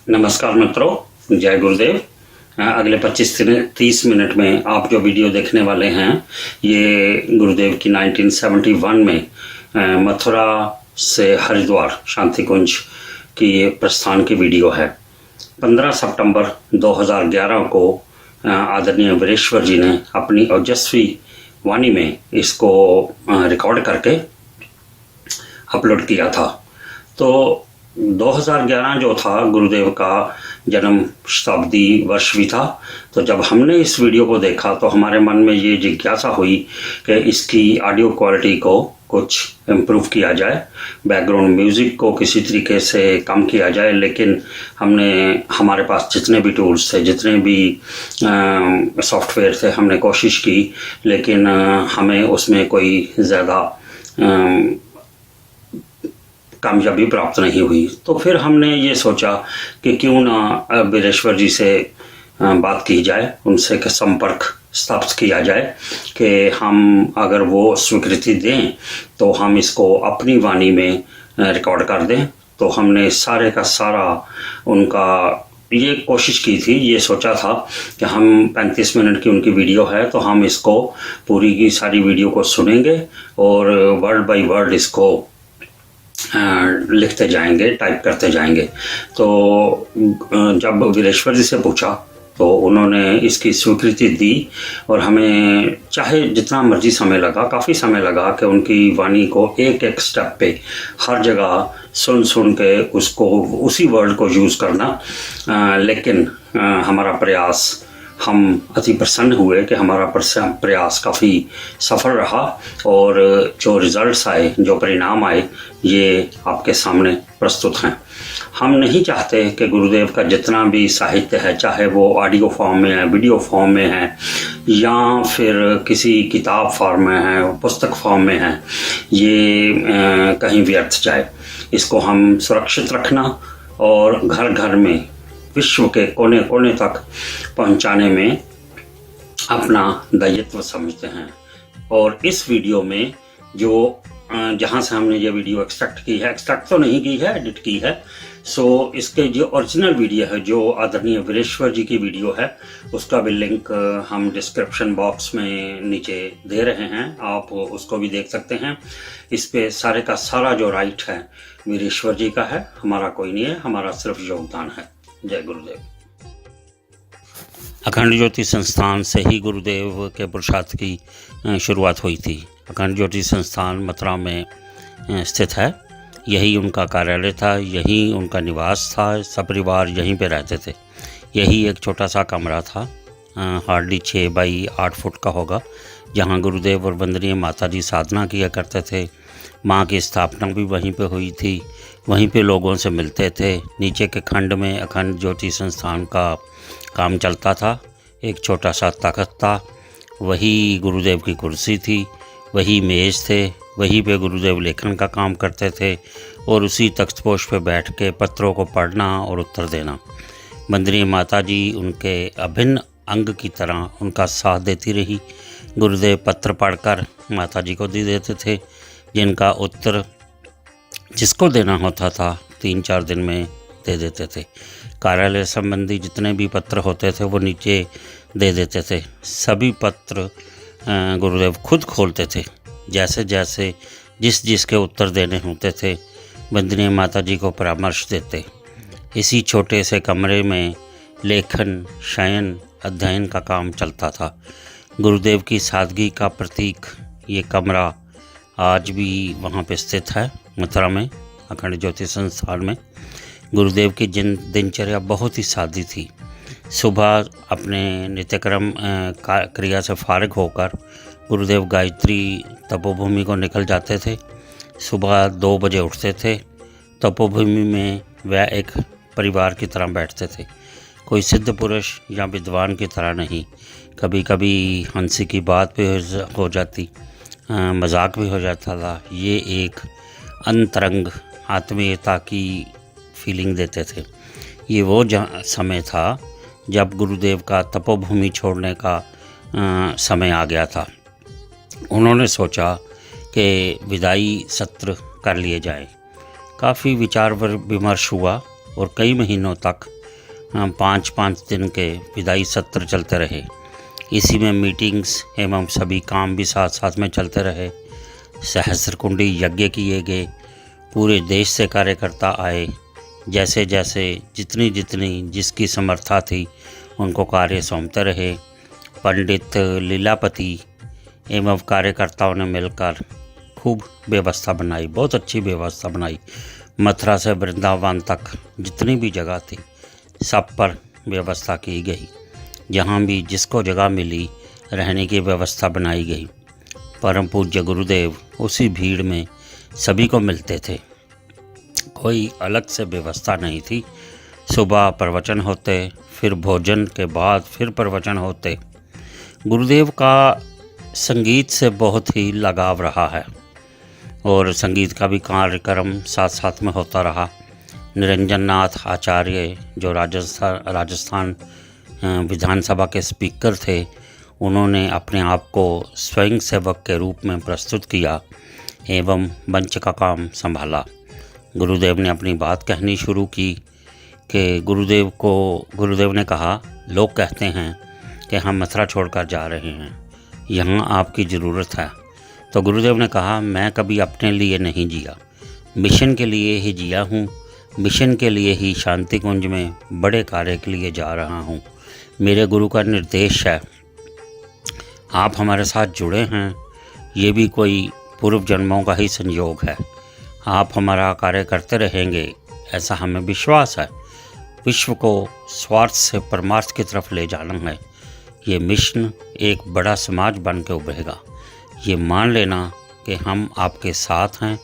नमस्कार मित्रों, जय गुरुदेव। अगले 25 से 30 मिनट में आप जो वीडियो देखने वाले हैं ये गुरुदेव की 1971 में मथुरा से हरिद्वार शांति कुंज की ये प्रस्थान की वीडियो है। 15 सितंबर 2011 को आदरणीय वीरेश्वर जी ने अपनी ओजस्वी वाणी में इसको रिकॉर्ड करके अपलोड किया था। तो 2011 जो था गुरुदेव का जन्म शताब्दी वर्ष भी था। तो जब हमने इस वीडियो को देखा तो हमारे मन में ये जिज्ञासा हुई कि इसकी ऑडियो क्वालिटी को कुछ इम्प्रूव किया जाए, बैकग्राउंड म्यूज़िक को किसी तरीके से कम किया जाए। लेकिन हमारे पास जितने भी टूल्स थे, जितने भी सॉफ्टवेयर थे, हमने कोशिश की, लेकिन हमें उसमें कोई ज़्यादा कामयाबी प्राप्त नहीं हुई। तो फिर हमने ये सोचा कि क्यों ना वीरेश्वर जी से बात की जाए, उनसे संपर्क स्थापित किया जाए कि हम अगर वो स्वीकृति दें तो हम इसको अपनी वाणी में रिकॉर्ड कर दें। तो हमने सारे का सारा उनका ये कोशिश की थी, ये सोचा था कि हम 35 मिनट की उनकी वीडियो है तो हम इसको पूरी की सारी वीडियो को सुनेंगे और वर्ड बाय वर्ड इसको लिखते जाएंगे, टाइप करते जाएंगे। तो जब वीरेश्वर जी से पूछा तो उन्होंने इसकी स्वीकृति दी और हमें चाहे जितना मर्जी समय लगा, काफ़ी समय लगा कि उनकी वाणी को एक एक स्टेप पे हर जगह सुन के उसको उसी वर्ड को यूज़ करना। लेकिन हमारा प्रयास, हम अति प्रसन्न हुए कि हमारा प्रयास काफ़ी सफल रहा और जो रिज़ल्ट्स आए, जो परिणाम आए, ये आपके सामने प्रस्तुत हैं। हम नहीं चाहते कि गुरुदेव का जितना भी साहित्य है, चाहे वो ऑडियो फॉर्म में है, वीडियो फॉर्म में है या फिर किसी किताब फॉर्म में है, पुस्तक फॉर्म में है, ये कहीं व्यर्थ जाए। इसको हम सुरक्षित रखना और घर घर में, विश्व के कोने कोने तक पहुंचाने में अपना दायित्व समझते हैं। और इस वीडियो में जो जहां से हमने ये वीडियो एक्सट्रैक्ट की है, एक्सट्रैक्ट तो नहीं की है, एडिट की है। सो इसके जो ओरिजिनल वीडियो है, जो आदरणीय वीरेश्वर जी की वीडियो है, उसका भी लिंक हम डिस्क्रिप्शन बॉक्स में नीचे दे रहे हैं, आप उसको भी देख सकते हैं। इस पे सारे का सारा जो राइट है वीरेश्वर जी का है, हमारा कोई नहीं है, हमारा सिर्फ योगदान है। जय गुरुदेव। अखंड ज्योति संस्थान से ही गुरुदेव के पुरुषार्थ की शुरुआत हुई थी। अखंड ज्योति संस्थान मथुरा में स्थित है, यही उनका कार्यालय था, यही उनका निवास था, सपरिवार यहीं पे रहते थे। यही एक छोटा सा कमरा था, हार्डली 6 बाई 8 फुट का होगा, जहाँ गुरुदेव और वंदनीय माता जी साधना किया करते थे। माँ की स्थापना भी वहीं पे हुई थी, वहीं पे लोगों से मिलते थे। नीचे के खंड में अखंड ज्योति संस्थान का काम चलता था। एक छोटा सा तख्त था, वही गुरुदेव की कुर्सी थी, वही मेज़ थे, वहीं पे गुरुदेव लेखन का काम करते थे और उसी तख्तपोश पे बैठ के पत्रों को पढ़ना और उत्तर देना। वंदनीय माता जी उनके अभिन्न अंग की तरह उनका साथ देती रही। गुरुदेव पत्र पढ़कर माता जी को दे देते थे, जिनका उत्तर जिसको देना होता था 3-4 दिन में दे देते थे। कार्यालय संबंधी जितने भी पत्र होते थे वो नीचे दे देते थे। सभी पत्र गुरुदेव खुद खोलते थे, जैसे जैसे जिसके उत्तर देने होते थे वंदनीय माता जी को परामर्श देते। इसी छोटे से कमरे में लेखन, शयन, अध्ययन का काम चलता था। गुरुदेव की सादगी का प्रतीक ये कमरा आज भी वहाँ पे स्थित है मथुरा में, अखंड ज्योति संस्थान में। गुरुदेव की दिनचर्या बहुत ही सादी थी। सुबह अपने नित्यक्रम क्रिया से फारिग होकर गुरुदेव गायत्री तपोभूमि को निकल जाते थे। सुबह 2 बजे उठते थे। तपोभूमि में वह एक परिवार की तरह बैठते थे, कोई सिद्ध पुरुष या विद्वान की तरह नहीं। कभी कभी हंसी की बात भी हो जाती, मजाक भी हो जाता था। ये एक अंतरंग आत्मीयता की फीलिंग देते थे। ये वो समय था जब गुरुदेव का तपोभूमि छोड़ने का समय आ गया था। उन्होंने सोचा कि विदाई सत्र कर लिए जाए। काफ़ी विचार विमर्श हुआ और कई महीनों तक पाँच पाँच दिन के विदाई सत्र चलते रहे। इसी में मीटिंग्स एवं सभी काम भी साथ साथ में चलते रहे। सहस्त्रकुंडी यज्ञ किए गए। पूरे देश से कार्यकर्ता आए। जैसे जैसे जितनी जितनी जिसकी समर्था थी उनको कार्य सौंपते रहे। पंडित लीलापति एवं कार्यकर्ताओं ने मिलकर खूब व्यवस्था बनाई, बहुत अच्छी व्यवस्था बनाई। मथुरा से वृंदावन तक जितनी भी जगह थी सब पर व्यवस्था की गई। जहाँ भी जिसको जगह मिली रहने की व्यवस्था बनाई गई। परम पूज्य गुरुदेव उसी भीड़ में सभी को मिलते थे, कोई अलग से व्यवस्था नहीं थी। सुबह प्रवचन होते, फिर भोजन के बाद फिर प्रवचन होते। गुरुदेव का संगीत से बहुत ही लगाव रहा है और संगीत का भी कार्यक्रम साथ साथ में होता रहा। निरंजन नाथ आचार्य जो राजस्थान विधानसभा के स्पीकर थे, उन्होंने अपने आप को स्वयं सेवक के रूप में प्रस्तुत किया एवं मंच का काम संभाला। गुरुदेव ने अपनी बात कहनी शुरू की कि गुरुदेव ने कहा, लोग कहते हैं कि हम मथुरा छोड़कर जा रहे हैं, यहाँ आपकी ज़रूरत है। तो गुरुदेव ने कहा, मैं कभी अपने लिए नहीं जिया, मिशन के लिए ही जिया हूँ। मिशन के लिए ही शांति कुंज में बड़े कार्य के लिए जा रहा हूँ। मेरे गुरु का निर्देश है, आप हमारे साथ जुड़े हैं, ये भी कोई पूर्व जन्मों का ही संयोग है। आप हमारा कार्य करते रहेंगे, ऐसा हमें विश्वास है। विश्व को स्वार्थ से परमार्थ की तरफ ले जाना है। ये मिशन एक बड़ा समाज बन के उभरेगा। ये मान लेना कि हम आपके साथ हैं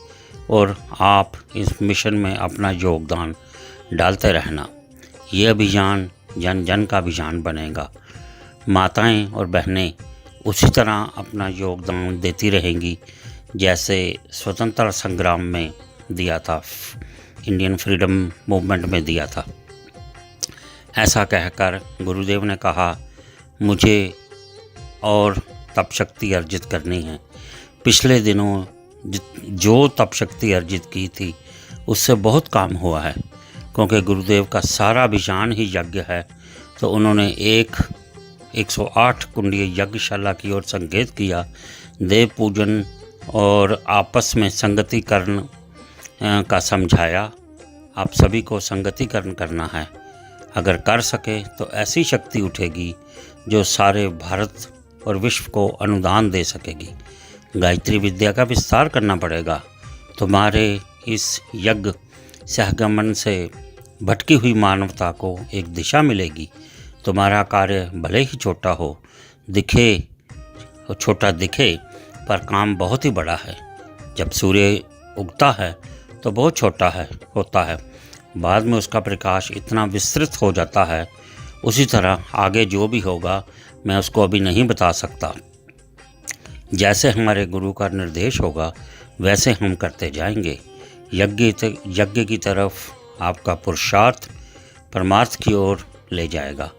और आप इस मिशन में अपना योगदान डालते रहना। ये अभियान जन जन का अभियान बनेगा। माताएं और बहनें उसी तरह अपना योगदान देती रहेंगी जैसे स्वतंत्रता संग्राम में दिया था, इंडियन फ्रीडम मूवमेंट में दिया था। ऐसा कहकर गुरुदेव ने कहा, मुझे और तप शक्ति अर्जित करनी है। पिछले दिनों जो तप शक्ति अर्जित की थी उससे बहुत काम हुआ है, क्योंकि गुरुदेव का सारा अभियान ही यज्ञ है। तो उन्होंने 108 कुंडीय यज्ञशाला की ओर संकेत किया। देव पूजन और आपस में संगतिकरण का समझाया। आप सभी को संगतिकरण करना है। अगर कर सके तो ऐसी शक्ति उठेगी जो सारे भारत और विश्व को अनुदान दे सकेगी। गायत्री विद्या का विस्तार करना पड़ेगा। तुम्हारे इस यज्ञ सहगमन से भटकी हुई मानवता को एक दिशा मिलेगी। तुम्हारा कार्य भले ही छोटा दिखे पर काम बहुत ही बड़ा है। जब सूर्य उगता है तो बहुत छोटा होता है, बाद में उसका प्रकाश इतना विस्तृत हो जाता है। उसी तरह आगे जो भी होगा मैं उसको अभी नहीं बता सकता। जैसे हमारे गुरु का निर्देश होगा वैसे हम करते जाएंगे। यज्ञ की तरफ आपका पुरुषार्थ परमार्थ की ओर ले जाएगा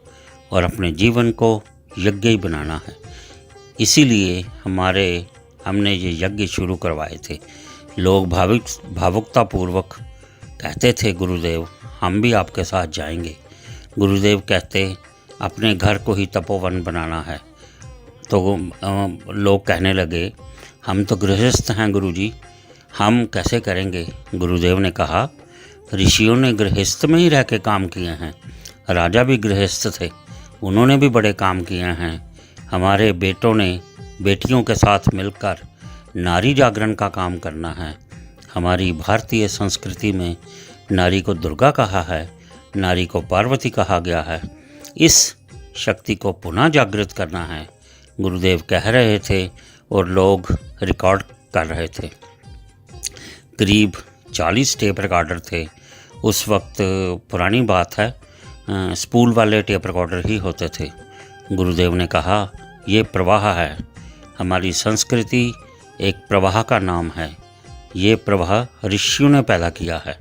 और अपने जीवन को यज्ञ ही बनाना है। इसीलिए हमने ये यज्ञ शुरू करवाए थे। लोग भावुकता पूर्वक कहते थे, गुरुदेव हम भी आपके साथ जाएंगे। गुरुदेव कहते, अपने घर को ही तपोवन बनाना है। तो लोग कहने लगे, हम तो गृहस्थ हैं गुरुजी, हम कैसे करेंगे। गुरुदेव ने कहा, ऋषियों ने गृहस्थ में ही रह के काम किए हैं। राजा भी गृहस्थ थे, उन्होंने भी बड़े काम किए हैं। हमारे बेटियों के साथ मिलकर नारी जागरण का काम करना है। हमारी भारतीय संस्कृति में नारी को दुर्गा कहा है, नारी को पार्वती कहा गया है। इस शक्ति को पुनः जागृत करना है, गुरुदेव कह रहे थे और लोग रिकॉर्ड कर रहे थे। करीब 40 टेप रिकॉर्डर थे उस वक्त। पुरानी बात है, स्पूल वाले टेप रिकॉर्डर ही होते थे। गुरुदेव ने कहा, ये प्रवाह है। हमारी संस्कृति एक प्रवाह का नाम है। ये प्रवाह ऋषियों ने पैदा किया है।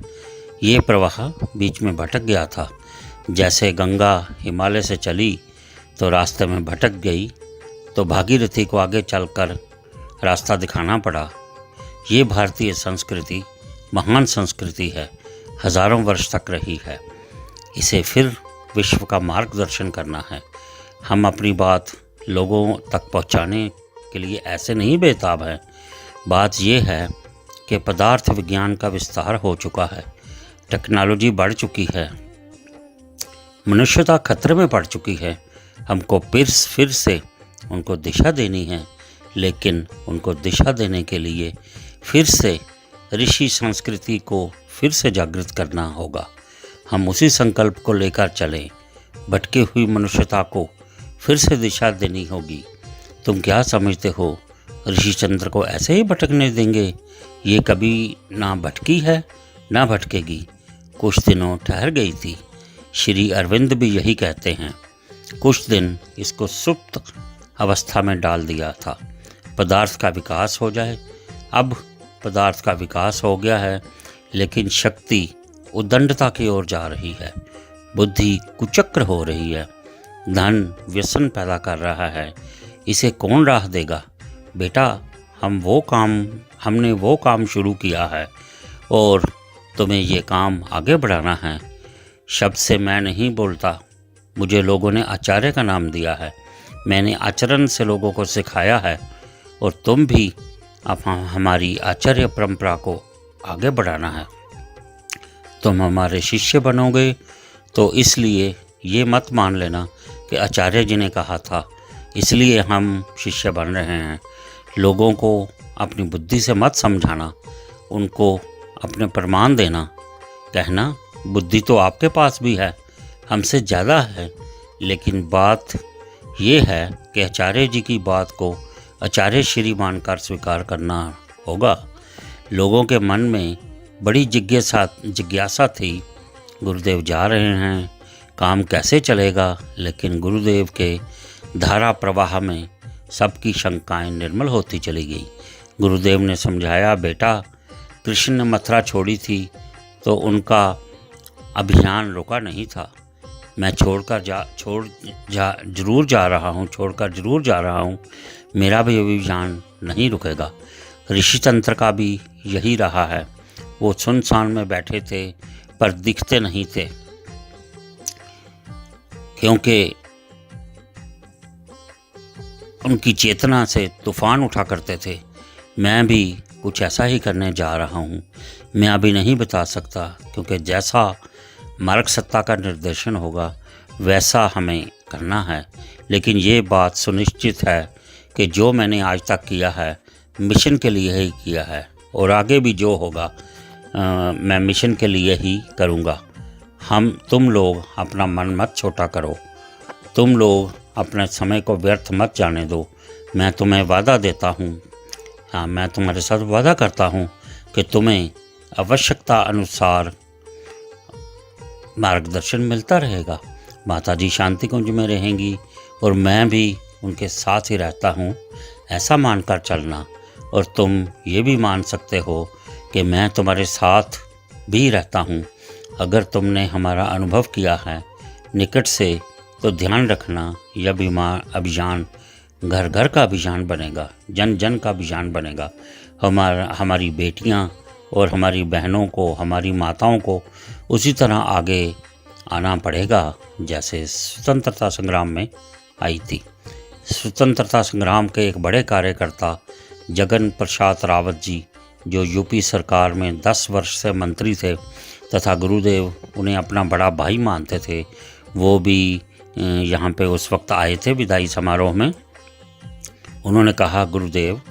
ये प्रवाह बीच में भटक गया था। जैसे गंगा हिमालय से चली तो रास्ते में भटक गई, तो भागीरथी को आगे चलकर रास्ता दिखाना पड़ा। ये भारतीय संस्कृति महान संस्कृति है, हज़ारों वर्ष तक रही है। इसे फिर विश्व का मार्गदर्शन करना है। हम अपनी बात लोगों तक पहुंचाने के लिए ऐसे नहीं बेताब हैं। बात यह है कि पदार्थ विज्ञान का विस्तार हो चुका है, टेक्नोलॉजी बढ़ चुकी है, मनुष्यता खतरे में पड़ चुकी है। हमको फिर से उनको दिशा देनी है, लेकिन उनको दिशा देने के लिए फिर से ऋषि संस्कृति को फिर से जागृत करना होगा। हम उसी संकल्प को लेकर चलें। भटकी हुई मनुष्यता को फिर से दिशा देनी होगी। तुम क्या समझते हो, ऋषि चंद्र को ऐसे ही भटकने देंगे? ये कभी ना भटकी है ना भटकेगी, कुछ दिनों ठहर गई थी। श्री अरविंद भी यही कहते हैं। कुछ दिन इसको सुप्त अवस्था में डाल दिया था, पदार्थ का विकास हो जाए। अब पदार्थ का विकास हो गया है, लेकिन शक्ति उद्दंडता की ओर जा रही है, बुद्धि कुचक्र हो रही है, धन व्यसन पैदा कर रहा है। इसे कौन राह देगा? बेटा, हमने वो काम शुरू किया है और तुम्हें ये काम आगे बढ़ाना है। शब्द से मैं नहीं बोलता, मुझे लोगों ने आचार्य का नाम दिया है। मैंने आचरण से लोगों को सिखाया है और तुम भी अब हमारी आचार्य परंपरा को आगे बढ़ाना है। तुम हमारे शिष्य बनोगे तो इसलिए ये मत मान लेना कि आचार्य जी ने कहा था इसलिए हम शिष्य बन रहे हैं। लोगों को अपनी बुद्धि से मत समझाना, उनको अपने प्रमाण देना, कहना बुद्धि तो आपके पास भी है, हमसे ज़्यादा है, लेकिन बात ये है कि आचार्य जी की बात को आचार्य श्री मानकर स्वीकार करना होगा। लोगों के मन में बड़ी जिज्ञासा थी, गुरुदेव जा रहे हैं, काम कैसे चलेगा? लेकिन गुरुदेव के धारा प्रवाह में सबकी शंकाएं निर्मल होती चली गई। गुरुदेव ने समझाया, बेटा, कृष्ण ने मथुरा छोड़ी थी तो उनका अभियान रुका नहीं था। मैं छोड़कर जरूर जा रहा हूँ, मेरा भी अभियान नहीं रुकेगा। ऋषि तंत्र का भी यही रहा है। वो सुनसान में बैठे थे पर दिखते नहीं थे, क्योंकि उनकी चेतना से तूफान उठा करते थे। मैं भी कुछ ऐसा ही करने जा रहा हूँ। मैं अभी नहीं बता सकता, क्योंकि जैसा मार्ग सत्ता का निर्देशन होगा वैसा हमें करना है। लेकिन ये बात सुनिश्चित है कि जो मैंने आज तक किया है मिशन के लिए ही किया है, और आगे भी जो होगा मैं मिशन के लिए ही करूँगा। तुम लोग अपना मन मत छोटा करो, तुम लोग अपने समय को व्यर्थ मत जाने दो। मैं तुम्हें वादा देता हूँ, मैं तुम्हारे साथ वादा करता हूँ कि तुम्हें आवश्यकता अनुसार मार्गदर्शन मिलता रहेगा। माता जी शांति कुंज में रहेंगी और मैं भी उनके साथ ही रहता हूँ, ऐसा मानकर चलना। और तुम ये भी मान सकते हो कि मैं तुम्हारे साथ भी रहता हूँ। अगर तुमने हमारा अनुभव किया है निकट से तो ध्यान रखना, यह अभियान घर घर का अभियान बनेगा, जन जन का अभियान बनेगा। हमारी बेटियां और हमारी बहनों को, हमारी माताओं को उसी तरह आगे आना पड़ेगा जैसे स्वतंत्रता संग्राम में आई थी। स्वतंत्रता संग्राम के एक बड़े कार्यकर्ता जगन प्रसाद रावत जी, जो यूपी सरकार में 10 वर्ष से मंत्री थे तथा गुरुदेव उन्हें अपना बड़ा भाई मानते थे, वो भी यहाँ पे उस वक्त आए थे विदाई समारोह में। उन्होंने कहा, गुरुदेव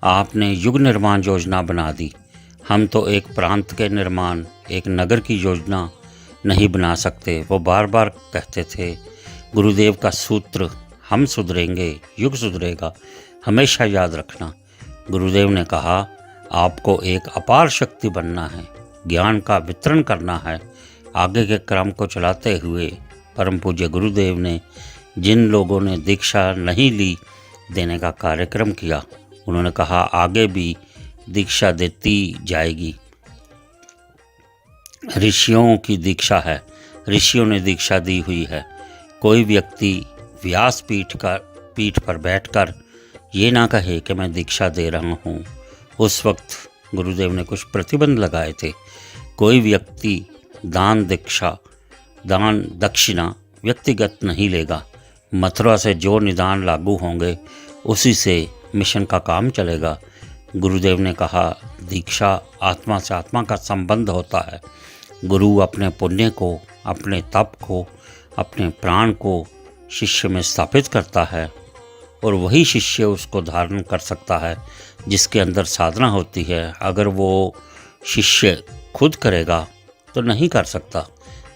आपने युग निर्माण योजना बना दी, हम तो एक प्रांत के निर्माण, एक नगर की योजना नहीं बना सकते। वो बार बार कहते थे, गुरुदेव का सूत्र, हम सुधरेंगे युग सुधरेगा, हमेशा याद रखना। गुरुदेव ने कहा, आपको एक अपार शक्ति बनना है, ज्ञान का वितरण करना है। आगे के क्रम को चलाते हुए परम पूज्य गुरुदेव ने जिन लोगों ने दीक्षा नहीं ली देने का कार्यक्रम किया, उन्होंने कहा आगे भी दीक्षा देती जाएगी। ऋषियों की दीक्षा है, ऋषियों ने दीक्षा दी हुई है। कोई व्यक्ति व्यास पीठ पर बैठकर ये ना कहे कि मैं दीक्षा दे रहा हूँ। उस वक्त गुरुदेव ने कुछ प्रतिबंध लगाए थे। कोई व्यक्ति दान दक्षिणा व्यक्तिगत नहीं लेगा। मथुरा से जो निदान लागू होंगे उसी से मिशन का काम चलेगा। गुरुदेव ने कहा, दीक्षा आत्मा से आत्मा का संबंध होता है। गुरु अपने पुण्य को, अपने तप को, अपने प्राण को शिष्य में स्थापित करता है और वही शिष्य उसको धारण कर सकता है जिसके अंदर साधना होती है। अगर वो शिष्य खुद करेगा तो नहीं कर सकता।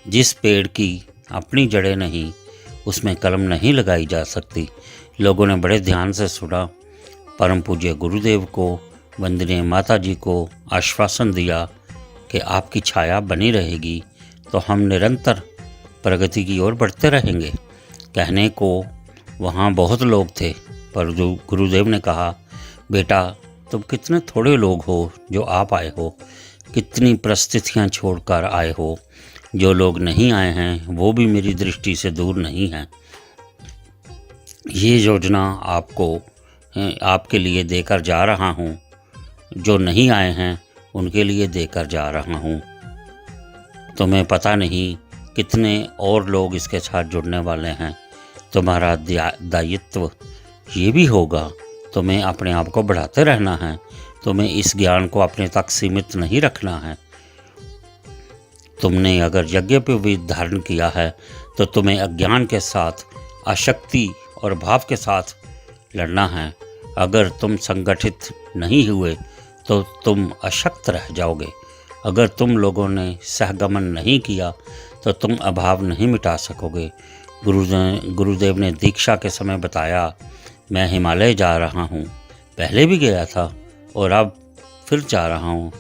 जिस पेड़ की अपनी जड़ें नहीं, उसमें कलम नहीं लगाई जा सकती। लोगों ने बड़े ध्यान से सुना। परम पूज्य गुरुदेव को, वंदनीय माता जी को आश्वासन दिया कि आपकी छाया बनी रहेगी तो हम निरंतर प्रगति की ओर बढ़ते रहेंगे। कहने को वहाँ बहुत लोग थे, पर गुरुदेव ने कहा, बेटा तुम कितने थोड़े लोग हो जो आप आए हो, कितनी परिस्थितियाँ छोड़कर आए हो। जो लोग नहीं आए हैं वो भी मेरी दृष्टि से दूर नहीं हैं। ये योजना आपके लिए देकर जा रहा हूँ। जो नहीं आए हैं उनके लिए देकर जा रहा हूँ। तुम्हें पता नहीं कितने और लोग इसके साथ जुड़ने वाले हैं। तुम्हारा दायित्व ये भी होगा, तुम्हें अपने आप को बढ़ाते रहना है। तुम्हें इस ज्ञान को अपने तक सीमित नहीं रखना है। तुमने अगर यज्ञ पे भी धारण किया है तो तुम्हें अज्ञान के साथ, अशक्ति और भाव के साथ लड़ना है। अगर तुम संगठित नहीं हुए तो तुम अशक्त रह जाओगे। अगर तुम लोगों ने सहगमन नहीं किया तो तुम अभाव नहीं मिटा सकोगे। गुरुदेव ने दीक्षा के समय बताया, मैं हिमालय जा रहा हूँ, पहले भी गया था और अब फिर जा रहा हूँ।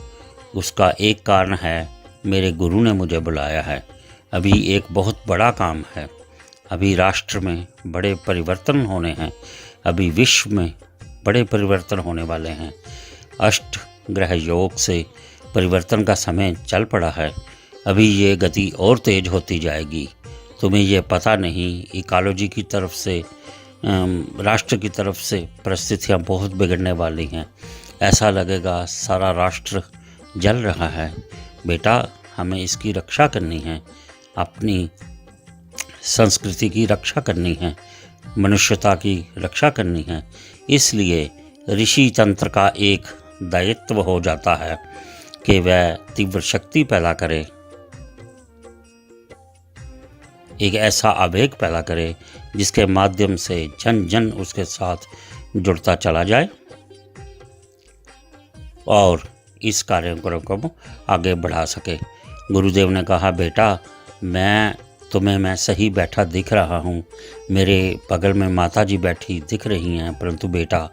उसका एक कारण है, मेरे गुरु ने मुझे बुलाया है। अभी एक बहुत बड़ा काम है। अभी राष्ट्र में बड़े परिवर्तन होने हैं। अभी विश्व में बड़े परिवर्तन होने वाले हैं। अष्ट ग्रह योग से परिवर्तन का समय चल पड़ा है। अभी ये गति और तेज होती जाएगी। तुम्हें ये पता नहीं, इकोलॉजी की तरफ से, राष्ट्र की तरफ से परिस्थितियाँ बहुत बिगड़ने वाली हैं। ऐसा लगेगा सारा राष्ट्र जल रहा है। बेटा हमें इसकी रक्षा करनी है, अपनी संस्कृति की रक्षा करनी है, मनुष्यता की रक्षा करनी है। इसलिए ऋषि तंत्र का एक दायित्व हो जाता है कि वह तीव्र शक्ति पैदा करे, एक ऐसा आवेग पैदा करे जिसके माध्यम से जन जन उसके साथ जुड़ता चला जाए और इस कार्यक्रम को आगे बढ़ा सके। गुरुदेव ने कहा, बेटा मैं सही बैठा दिख रहा हूँ, मेरे बगल में माता जी बैठी दिख रही हैं, परंतु बेटा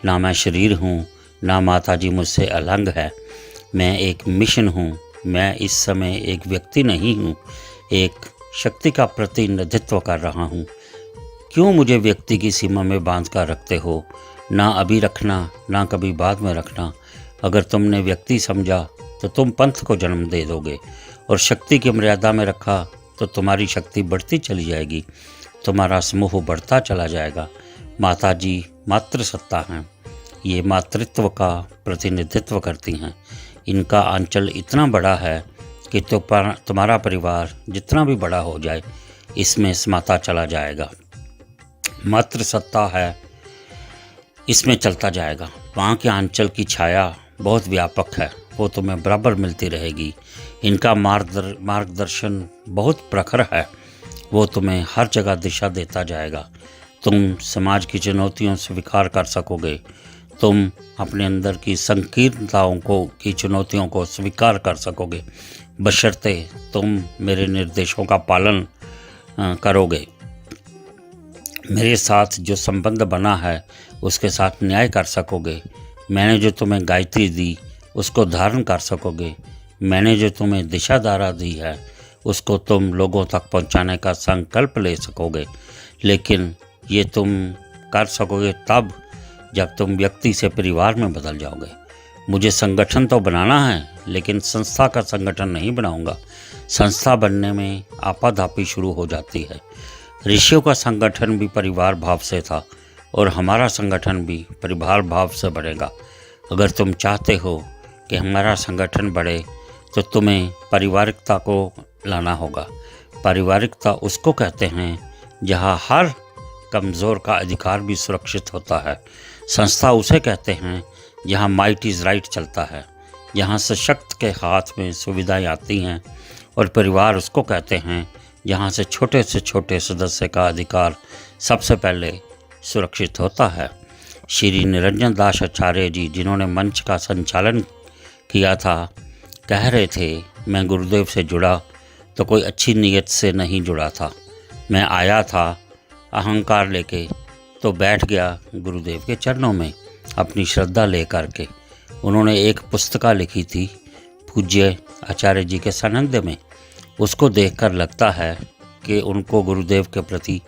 ना मैं शरीर हूँ, ना माता जी मुझसे अलग है। मैं एक मिशन हूँ। मैं इस समय एक व्यक्ति नहीं हूँ, एक शक्ति का प्रतिनिधित्व कर रहा हूँ। क्यों मुझे व्यक्ति की सीमा में बांध कर रखते हो? ना अभी रखना, ना कभी बाद में रखना। अगर तुमने व्यक्ति समझा तो तुम पंथ को जन्म दे दोगे, और शक्ति की मर्यादा में रखा तो तुम्हारी शक्ति बढ़ती चली जाएगी, तुम्हारा समूह बढ़ता चला जाएगा। माता जी मातृसत्ता हैं। ये मातृत्व का प्रतिनिधित्व करती हैं। इनका अंचल इतना बड़ा है कि तुम्हारा परिवार जितना भी बड़ा हो जाए इसमें समाता चला जाएगा। मातृसत्ता है, इसमें चलता जाएगा। वहाँ के अंचल की छाया बहुत व्यापक है, वो तुम्हें बराबर मिलती रहेगी। इनका मार्गदर्शन बहुत प्रखर है, वो तुम्हें हर जगह दिशा देता जाएगा। तुम समाज की चुनौतियों से स्वीकार कर सकोगे। तुम अपने अंदर की संकीर्णताओं की चुनौतियों को स्वीकार कर सकोगे, बशर्ते तुम मेरे निर्देशों का पालन करोगे। मेरे साथ जो संबंध बना है उसके साथ न्याय कर सकोगे। मैंने जो तुम्हें गायत्री दी उसको धारण कर सकोगे। मैंने जो तुम्हें दिशाधारा दी है उसको तुम लोगों तक पहुंचाने का संकल्प ले सकोगे। लेकिन ये तुम कर सकोगे तब जब तुम व्यक्ति से परिवार में बदल जाओगे। मुझे संगठन तो बनाना है, लेकिन संस्था का संगठन नहीं बनाऊंगा। संस्था बनने में आपाधापी शुरू हो जाती है। ऋषियों का संगठन भी परिवार भाव से था और हमारा संगठन भी परिवार भाव से बढ़ेगा। अगर तुम चाहते हो कि हमारा संगठन बढ़े तो तुम्हें पारिवारिकता को लाना होगा। पारिवारिकता उसको कहते हैं जहाँ हर कमज़ोर का अधिकार भी सुरक्षित होता है। संस्था उसे कहते हैं जहाँ माइट इज़ राइट चलता है, जहाँ सशक्त के हाथ में सुविधाएं आती हैं। और परिवार उसको कहते हैं जहाँ से छोटे सदस्य का अधिकार सबसे पहले सुरक्षित होता है। श्री निरंजन दास आचार्य जी, जिन्होंने मंच का संचालन किया था, कह रहे थे, मैं गुरुदेव से जुड़ा तो कोई अच्छी नीयत से नहीं जुड़ा था। मैं आया था अहंकार लेके, तो बैठ गया गुरुदेव के चरणों में अपनी श्रद्धा ले करके। उन्होंने एक पुस्तिका लिखी थी पूज्य आचार्य जी के सानिध्य में। उसको देखकर लगता है कि उनको गुरुदेव के प्रति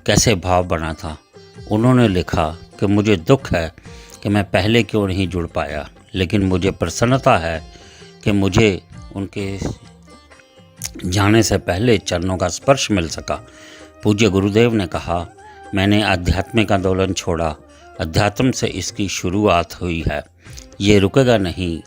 कैसे भाव बना था। उन्होंने लिखा कि मुझे दुख है कि मैं पहले क्यों नहीं जुड़ पाया, लेकिन मुझे प्रसन्नता है कि मुझे उनके जाने से पहले चरणों का स्पर्श मिल सका। पूज्य गुरुदेव ने कहा, मैंने आध्यात्मिक आंदोलन छोड़ा, अध्यात्म से इसकी शुरुआत हुई है, ये रुकेगा नहीं।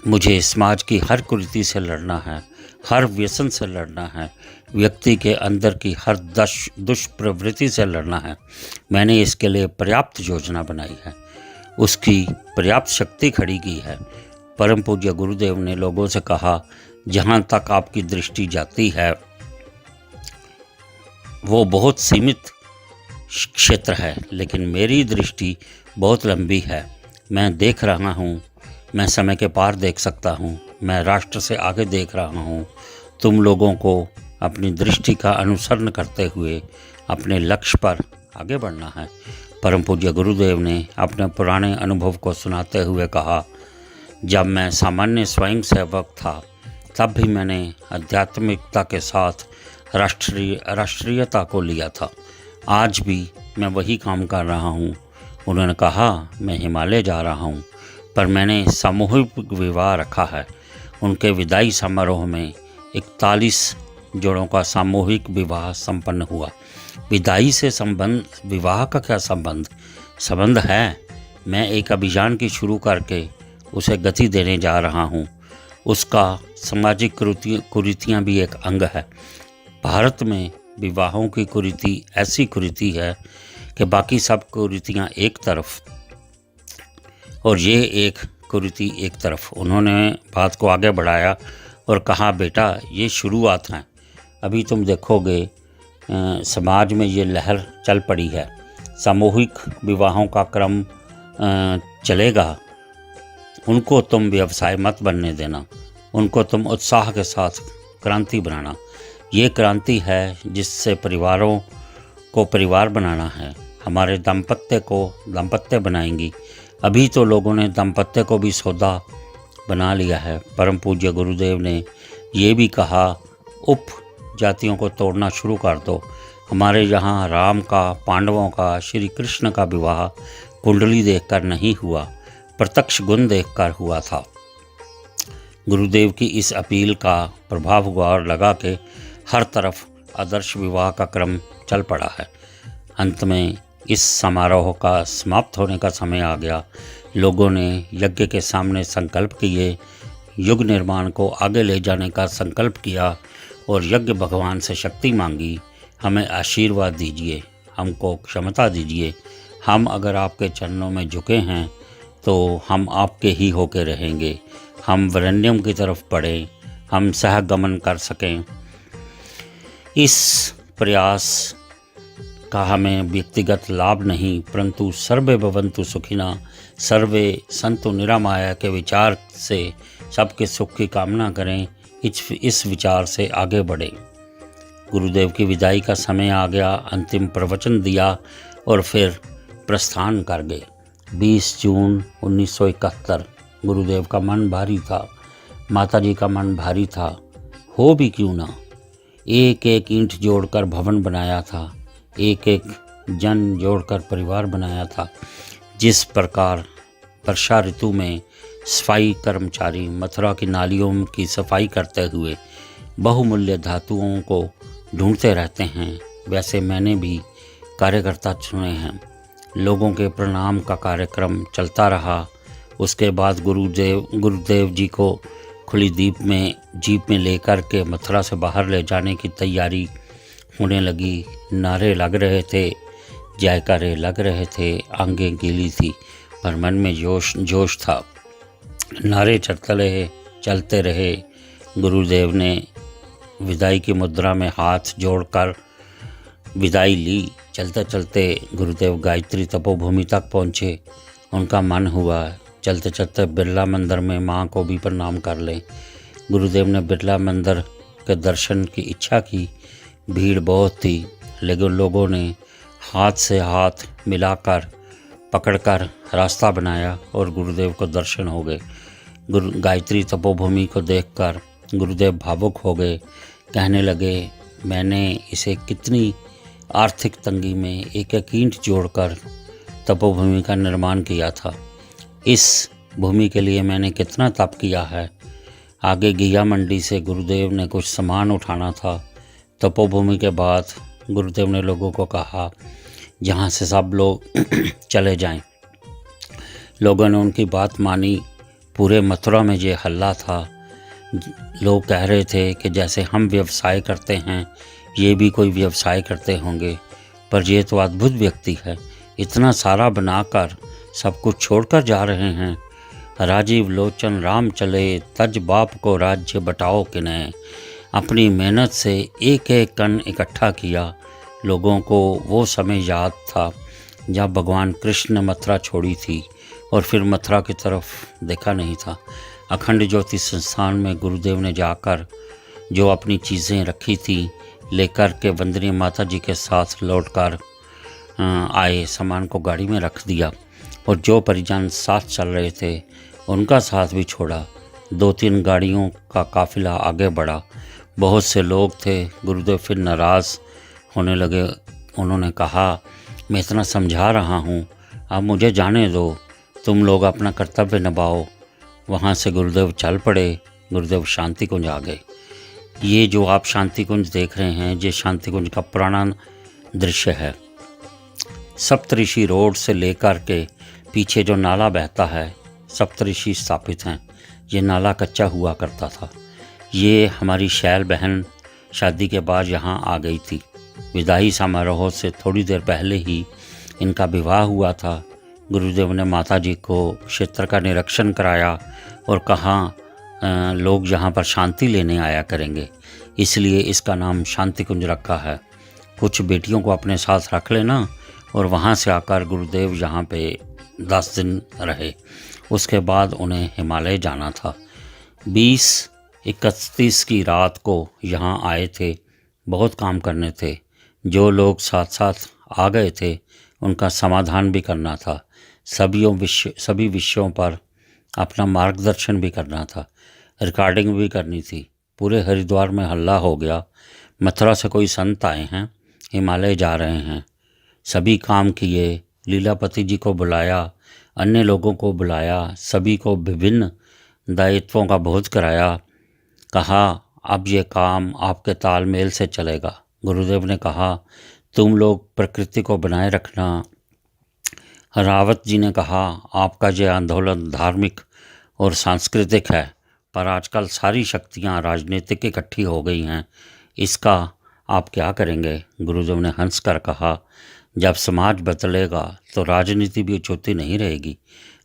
मुझे समाज की हर कुरीति से लड़ना है, हर व्यसन से लड़ना है, व्यक्ति के अंदर की हर दुष्प्रवृत्ति से लड़ना है। मैंने इसके लिए पर्याप्त योजना बनाई है, उसकी पर्याप्त शक्ति खड़ी की है। परम पूज्य गुरुदेव ने लोगों से कहा, जहाँ तक आपकी दृष्टि जाती है वो बहुत सीमित क्षेत्र है, लेकिन मेरी दृष्टि बहुत लंबी है। मैं देख रहा हूँ, मैं समय के पार देख सकता हूँ, मैं राष्ट्र से आगे देख रहा हूँ। तुम लोगों को अपनी दृष्टि का अनुसरण करते हुए अपने लक्ष्य पर आगे बढ़ना है। परम पूज्य गुरुदेव ने अपने पुराने अनुभव को सुनाते हुए कहा, जब मैं सामान्य स्वयं सेवक था तब भी मैंने आध्यात्मिकता के साथ राष्ट्रीयता को लिया था। आज भी मैं वही काम कर रहा हूँ। उन्होंने कहा, मैं हिमालय जा रहा हूँ, पर मैंने सामूहिक विवाह रखा है। उनके विदाई समारोह में 41 जोड़ों का सामूहिक विवाह संपन्न हुआ। विदाई से विवाह का क्या संबंध है। मैं एक अभियान की शुरू करके उसे गति देने जा रहा हूँ। उसका सामाजिक कुरीतियाँ भी एक अंग है। भारत में विवाहों की कुरीति ऐसी कुरीति है कि बाकी सब कुरीतियाँ एक तरफ और ये एक कुरीति एक तरफ। उन्होंने बात को आगे बढ़ाया और कहा, बेटा ये शुरुआत है, अभी तुम देखोगे समाज में ये लहर चल पड़ी है, सामूहिक विवाहों का क्रम चलेगा। उनको तुम व्यवसाय मत बनने देना, उनको तुम उत्साह के साथ क्रांति बनाना। ये क्रांति है जिससे परिवारों को परिवार बनाना है। हमारे दाम्पत्य को दाम्पत्य बनाएंगी। अभी तो लोगों ने दाम्पत्य को भी सौदा बना लिया है। परम पूज्य गुरुदेव ने ये भी कहा, उप जातियों को तोड़ना शुरू कर दो। हमारे यहाँ राम का, पांडवों का, श्री कृष्ण का विवाह कुंडली देखकर नहीं हुआ, प्रत्यक्ष गुण देखकर हुआ था। गुरुदेव की इस अपील का प्रभाव हुआ और लगा कि हर तरफ आदर्श विवाह का क्रम चल पड़ा है। अंत में इस समारोह का समाप्त होने का समय आ गया। लोगों ने यज्ञ के सामने संकल्प किए, युग निर्माण को आगे ले जाने का संकल्प किया और यज्ञ भगवान से शक्ति मांगी। हमें आशीर्वाद दीजिए, हमको क्षमता दीजिए। हम अगर आपके चरणों में झुके हैं तो हम आपके ही होके रहेंगे। हम वरेण्यम की तरफ बढ़ें, हम सहगमन कर सकें। इस प्रयास का हमें व्यक्तिगत लाभ नहीं, परंतु सर्वे भवन्तु सुखिनः, सर्वे सन्तु निरामया के विचार से सबके सुख की कामना करें। इस विचार से आगे बढ़ें। गुरुदेव की विदाई का समय आ गया। अंतिम प्रवचन दिया और फिर प्रस्थान कर गए। 20 जून 1971। गुरुदेव का मन भारी था, माताजी का मन भारी था। हो भी क्यों ना, एक एक ईंट जोड़कर भवन बनाया था, एक एक जन जोड़कर परिवार बनाया था। जिस प्रकार वर्षा ऋतु में सफाई कर्मचारी मथुरा की नालियों की सफाई करते हुए बहुमूल्य धातुओं को ढूंढते रहते हैं, वैसे मैंने भी कार्यकर्ता चुने हैं। लोगों के प्रणाम का कार्यक्रम चलता रहा। उसके बाद गुरुदेव जी को खुली जीप में लेकर के मथुरा से बाहर ले जाने की तैयारी होने लगी। नारे लग रहे थे, जयकारे लग रहे थे, आंखें गीली थी पर मन में जोश था। नारे चलते रहे। गुरुदेव ने विदाई की मुद्रा में हाथ जोड़कर विदाई ली। चलते चलते गुरुदेव गायत्री तपोभूमि तक पहुँचे। उनका मन हुआ चलते चलते बिरला मंदिर में माँ को भी प्रणाम कर लें। गुरुदेव ने बिरला मंदिर के दर्शन की इच्छा की। भीड़ बहुत थी, लेकिन लोगों ने हाथ से हाथ मिलाकर पकड़कर रास्ता बनाया और गुरुदेव को दर्शन हो गए। गायत्री तपोभूमि को देखकर गुरुदेव भावुक हो गए। कहने लगे, मैंने इसे कितनी आर्थिक तंगी में एक ईंट जोड़कर तपोभूमि का निर्माण किया था। इस भूमि के लिए मैंने कितना तप किया है। आगे घिया मंडी से गुरुदेव ने कुछ सामान उठाना था। तपोभूमि के बाद गुरुदेव ने लोगों को कहा, जहाँ से सब लोग चले जाएं। लोगों ने उनकी बात मानी। पूरे मथुरा में ये हल्ला था। लोग कह रहे थे कि जैसे हम व्यवसाय करते हैं, ये भी कोई व्यवसाय करते होंगे। पर ये तो अद्भुत व्यक्ति है, इतना सारा बनाकर सब कुछ छोड़कर जा रहे हैं। राजीव लोचन राम चले, तज बाप को राज्य बटाओ किन्हें। अपनी मेहनत से एक एक कण इकट्ठा किया। लोगों को वो समय याद था जब भगवान कृष्ण ने मथुरा छोड़ी थी और फिर मथुरा की तरफ देखा नहीं था। अखंड ज्योति संस्थान में गुरुदेव ने जाकर जो अपनी चीज़ें रखी थी लेकर के वंदनीय माता जी के साथ लौटकर आए। सामान को गाड़ी में रख दिया और जो परिजन साथ चल रहे थे उनका साथ भी छोड़ा। 2-3 गाड़ियों का काफिला आगे बढ़ा। बहुत से लोग थे। गुरुदेव फिर नाराज़ होने लगे। उन्होंने कहा, मैं इतना समझा रहा हूँ, अब मुझे जाने दो, तुम लोग अपना कर्तव्य निभाओ। वहाँ से गुरुदेव चल पड़े। गुरुदेव शांति कुंज आ गए। ये जो आप शांति कुंज देख रहे हैं, ये शांति कुंज का पुराना दृश्य है। सप्तऋषि रोड से लेकर के पीछे जो नाला बहता है, सप्तऋषि स्थापित हैं। ये नाला कच्चा हुआ करता था। ये हमारी शैल बहन शादी के बाद यहाँ आ गई थी। विदाई समारोह से थोड़ी देर पहले ही इनका विवाह हुआ था। गुरुदेव ने माता जी को क्षेत्र का निरीक्षण कराया और कहा, लोग यहाँ पर शांति लेने आया करेंगे, इसलिए इसका नाम शांति कुंज रखा है। कुछ बेटियों को अपने साथ रख लेना। और वहाँ से आकर गुरुदेव यहाँ पे 10 दिन रहे। उसके बाद उन्हें हिमालय जाना था। 20-31 की रात को यहाँ आए थे। बहुत काम करने थे। जो लोग साथ साथ आ गए थे उनका समाधान भी करना था। सभी विषयों पर अपना मार्गदर्शन भी करना था। रिकॉर्डिंग भी करनी थी। पूरे हरिद्वार में हल्ला हो गया, मथुरा से कोई संत आए हैं, हिमालय जा रहे हैं। सभी काम किए। लीलापति जी को बुलाया, अन्य लोगों को बुलाया, सभी को विभिन्न दायित्वों का बोध कराया। कहा, अब ये काम आपके तालमेल से चलेगा। गुरुदेव ने कहा, तुम लोग प्रकृति को बनाए रखना। रावत जी ने कहा, आपका ये आंदोलन धार्मिक और सांस्कृतिक है, पर आजकल सारी शक्तियां राजनीतिक इकट्ठी हो गई हैं, इसका आप क्या करेंगे? गुरुदेव ने हंस कर कहा, जब समाज बदलेगा तो राजनीति भी उचित नहीं रहेगी।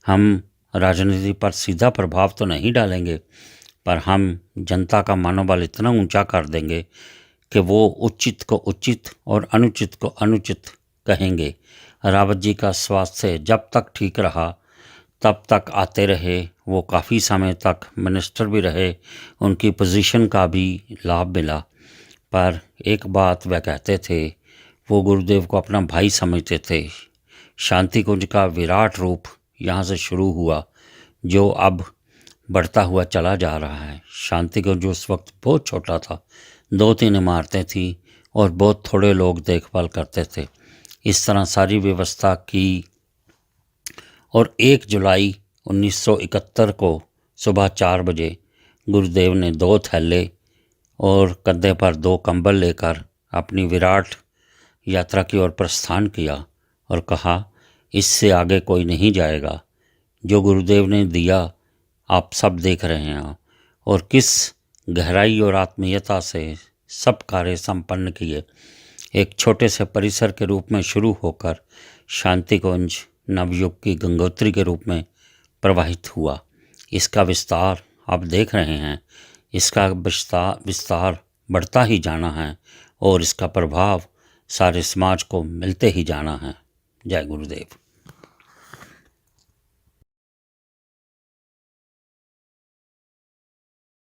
हम राजनीति पर सीधा प्रभाव तो नहीं डालेंगे, पर हम जनता का मनोबल इतना ऊंचा कर देंगे कि वो उचित को उचित और अनुचित को अनुचित कहेंगे। रावत जी का स्वास्थ्य जब तक ठीक रहा तब तक आते रहे। वो काफ़ी समय तक मिनिस्टर भी रहे, उनकी पोजीशन का भी लाभ मिला। पर एक बात वह कहते थे, वो गुरुदेव को अपना भाई समझते थे। शांति कुंज का विराट रूप यहाँ से शुरू हुआ, जो अब बढ़ता हुआ चला जा रहा है। शांति कुंज उस वक्त बहुत छोटा था। 2-3 इमारतें थीं और बहुत थोड़े लोग देखभाल करते थे। इस तरह सारी व्यवस्था की और 1 जुलाई 1971 को सुबह 4 बजे गुरुदेव ने 2 थैले और कंधे पर 2 कंबल लेकर अपनी विराट यात्रा की ओर प्रस्थान किया और कहा, इससे आगे कोई नहीं जाएगा। जो गुरुदेव ने दिया आप सब देख रहे हैं और किस गहराई और आत्मीयता से सब कार्य संपन्न किए। एक छोटे से परिसर के रूप में शुरू होकर शांति कुंज नवयुग की गंगोत्री के रूप में प्रवाहित हुआ। इसका विस्तार आप देख रहे हैं, इसका विस्तार बढ़ता ही जाना है और इसका प्रभाव सारे समाज को मिलते ही जाना है। जय गुरुदेव।